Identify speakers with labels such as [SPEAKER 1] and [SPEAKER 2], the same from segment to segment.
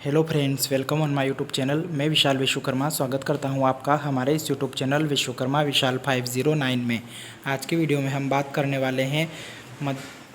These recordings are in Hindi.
[SPEAKER 1] Hello friends, welcome on my YouTube channel. मैं विशाल विश्वकर्मा स्वागत करता हूं आपका हमारे इस यूट्यूब चैनल विश्वकर्मा विशाल 509 में। आज की वीडियो में हम बात करने वाले हैं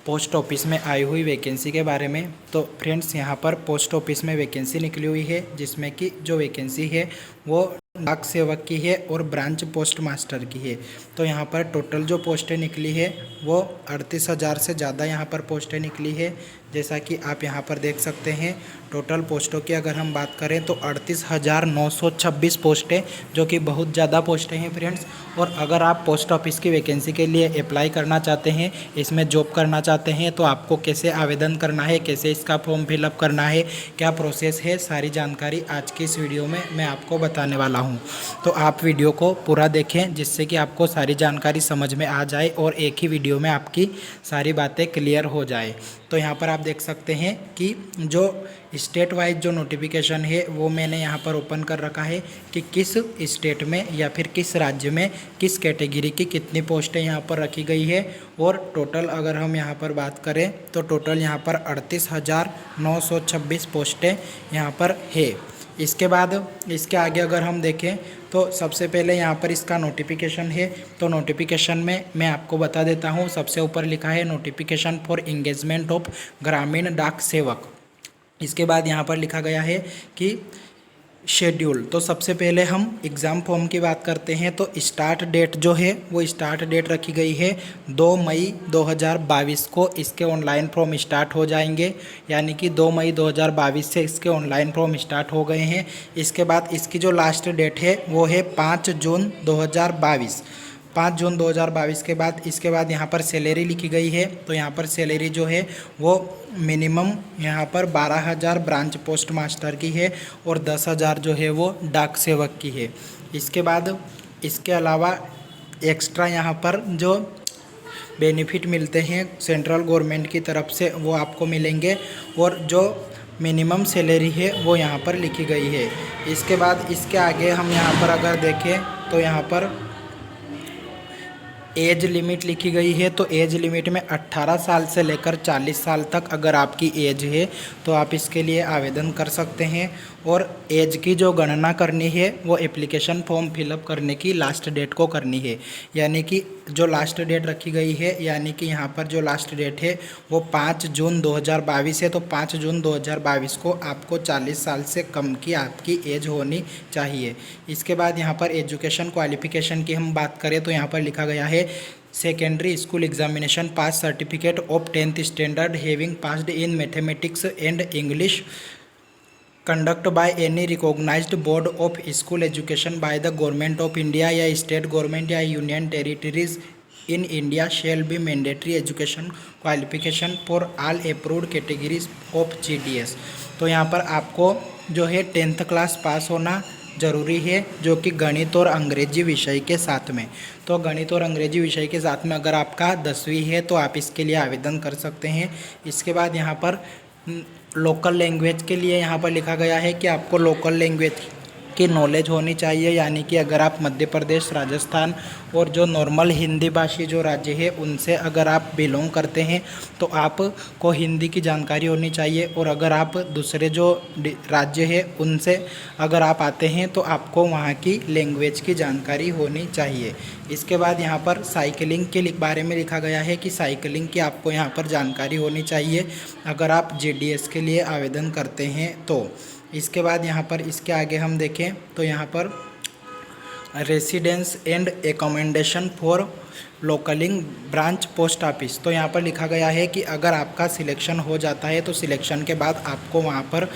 [SPEAKER 1] पोस्ट ऑफिस में आई हुई वैकेंसी के बारे में। तो फ्रेंड्स, यहां पर पोस्ट ऑफिस में वैकेंसी निकली हुई है, जिसमें कि जो वैकेंसी है वो डाक सेवक की है और ब्रांच पोस्ट मास्टर की है। तो यहाँ पर टोटल जो पोस्टें निकली है वो 38,000 से ज़्यादा यहाँ पर पोस्टें निकली है। जैसा कि आप यहाँ पर देख सकते हैं, टोटल पोस्टों की अगर हम बात करें तो 38,926 पोस्टें, जो कि बहुत ज़्यादा पोस्टें हैं फ्रेंड्स। और अगर आप पोस्ट ऑफिस की वैकेंसी के लिए अप्लाई करना चाहते हैं, इसमें जॉब करना चाहते हैं, तो आपको कैसे आवेदन करना है, कैसे इसका फॉर्म फिलअप करना है, क्या प्रोसेस है, सारी जानकारी आज की इस वीडियो में मैं आपको बताने वाला हूँ। तो आप वीडियो को पूरा देखें, जिससे कि आपको सारी जानकारी समझ में आ जाए और एक ही वीडियो में आपकी सारी बातें क्लियर हो जाए। तो यहाँ पर आप देख सकते हैं कि जो स्टेट वाइज जो नोटिफिकेशन है वो मैंने यहाँ पर ओपन कर रखा है कि किस स्टेट में या फिर किस राज्य में किस कैटेगरी की कितनी पोस्टें यहाँ पर रखी गई है। और टोटल अगर हम यहाँ पर बात करें तो टोटल यहाँ पर 38,926 पोस्टें यहाँ पर है। इसके बाद इसके आगे अगर हम देखें तो सबसे पहले यहाँ पर इसका नोटिफिकेशन है। तो नोटिफिकेशन में मैं आपको बता देता हूँ, सबसे ऊपर लिखा है नोटिफिकेशन फॉर एंगेजमेंट ऑफ ग्रामीण डाक सेवक। इसके बाद यहाँ पर लिखा गया है कि शेड्यूल। तो सबसे पहले हम एग्ज़ाम फॉर्म की बात करते हैं। तो स्टार्ट डेट जो है वो स्टार्ट डेट रखी गई है 2 मई 2022 को इसके ऑनलाइन फॉर्म स्टार्ट हो जाएंगे, यानी कि 2 मई 2022 से इसके ऑनलाइन फॉर्म स्टार्ट हो गए हैं। इसके बाद इसकी जो लास्ट डेट है वो है 5 जून 2022। 5 जून 2022 के बाद इसके बाद यहाँ पर सैलरी लिखी गई है। तो यहाँ पर सैलरी जो है वो मिनिमम यहाँ पर 12,000 ब्रांच पोस्ट मास्टर की है और 10,000 जो है वो डाक सेवक की है। इसके बाद इसके अलावा एक्स्ट्रा यहाँ पर जो बेनिफिट मिलते हैं सेंट्रल गवर्नमेंट की तरफ से वो आपको मिलेंगे, और जो मिनिमम सैलरी है वो यहाँ पर लिखी गई है। इसके बाद इसके आगे हम यहाँ पर अगर देखें तो यहाँ पर एज लिमिट लिखी गई है। तो एज लिमिट में 18 साल से लेकर 40 साल तक अगर आपकी एज है तो आप इसके लिए आवेदन कर सकते हैं। और एज की जो गणना करनी है वो एप्लीकेशन फॉर्म फिलअप करने की लास्ट डेट को करनी है, यानी कि जो लास्ट डेट रखी गई है, यानी कि यहाँ पर जो लास्ट डेट है वो 5 जून 2022 है। तो 5 जून 2022 को आपको 40 साल से कम की आपकी एज होनी चाहिए। इसके बाद यहाँ पर एजुकेशन क्वालिफिकेशन की हम बात करें तो यहाँ पर लिखा गया है secondary school examination pass certificate of 10th standard having passed in mathematics and English conduct by any recognised board of school education by the government of India या स्टेट गवर्नमेंट या union territories in India shall be mandatory education qualification for all approved categories of GDS। तो यहाँ पर आपको जो है 10th क्लास पास होना ज़रूरी है, जो कि गणित और अंग्रेजी विषय के साथ में। तो गणित और अंग्रेजी विषय के साथ में अगर आपका 10वीं है तो आप इसके लिए आवेदन कर सकते हैं। इसके बाद यहाँ पर लोकल लैंग्वेज के लिए यहाँ पर लिखा गया है कि आपको लोकल लैंग्वेज की नॉलेज होनी चाहिए, यानी कि अगर आप मध्य प्रदेश, राजस्थान और जो नॉर्मल हिंदी भाषी जो राज्य है उनसे अगर आप बिलोंग करते हैं तो आपको हिंदी की जानकारी होनी चाहिए। और अगर आप दूसरे जो राज्य है उनसे अगर आप आते हैं तो आपको वहाँ की लैंग्वेज की जानकारी होनी चाहिए। इसके बाद यहाँ पर साइकिलिंग के बारे में लिखा गया है कि साइकिलिंग की आपको यहाँ पर जानकारी होनी चाहिए अगर आप GDS के लिए आवेदन करते हैं तो। इसके बाद यहाँ पर इसके आगे हम देखें तो यहाँ पर रेसिडेंस एंड एकोमोडेशन फॉर लोकलिंग ब्रांच पोस्ट ऑफिस। तो यहाँ पर लिखा गया है कि अगर आपका सिलेक्शन हो जाता है तो सिलेक्शन के बाद आपको वहाँ पर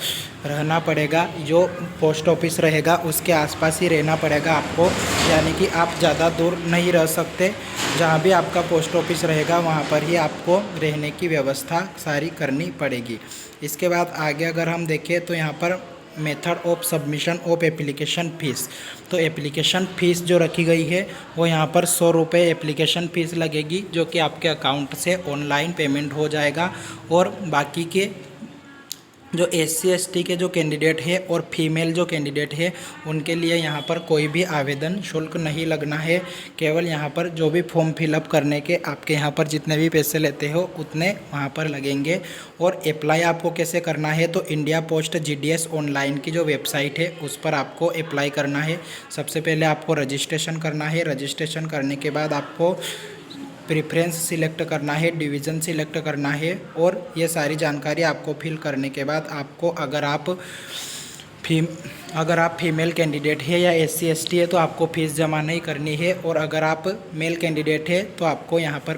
[SPEAKER 1] रहना पड़ेगा। जो पोस्ट ऑफिस रहेगा उसके आसपास ही रहना पड़ेगा आपको, यानी कि आप ज़्यादा दूर नहीं रह सकते। जहाँ भी आपका पोस्ट ऑफिस रहेगा वहाँ पर ही आपको रहने की व्यवस्था सारी करनी पड़ेगी। इसके बाद आगे अगर हम देखें तो यहाँ पर method of submission of application fees. तो एप्लीकेशन फ़ीस जो रखी गई है वो यहाँ पर 100 रुपये एप्लीकेशन फ़ीस लगेगी, जो कि आपके अकाउंट से ऑनलाइन पेमेंट हो जाएगा। और बाकी के जो SC/ST के जो कैंडिडेट है और फीमेल जो कैंडिडेट है उनके लिए यहाँ पर कोई भी आवेदन शुल्क नहीं लगना है। केवल यहाँ पर जो भी फॉर्म फिलअप करने के आपके यहाँ पर जितने भी पैसे लेते हो उतने वहाँ पर लगेंगे। और अप्लाई आपको कैसे करना है, तो इंडिया पोस्ट GDS ऑनलाइन की जो वेबसाइट है उस पर आपको अप्लाई करना है। सबसे पहले आपको रजिस्ट्रेशन करना है। रजिस्ट्रेशन करने के बाद आपको प्रेफरेंस सिलेक्ट करना है, डिवीज़न सिलेक्ट करना है और ये सारी जानकारी आपको फिल करने के बाद आपको अगर आप फीमेल कैंडिडेट है या SC/ST है तो आपको फ़ीस जमा नहीं करनी है, और अगर आप मेल कैंडिडेट है तो आपको यहाँ पर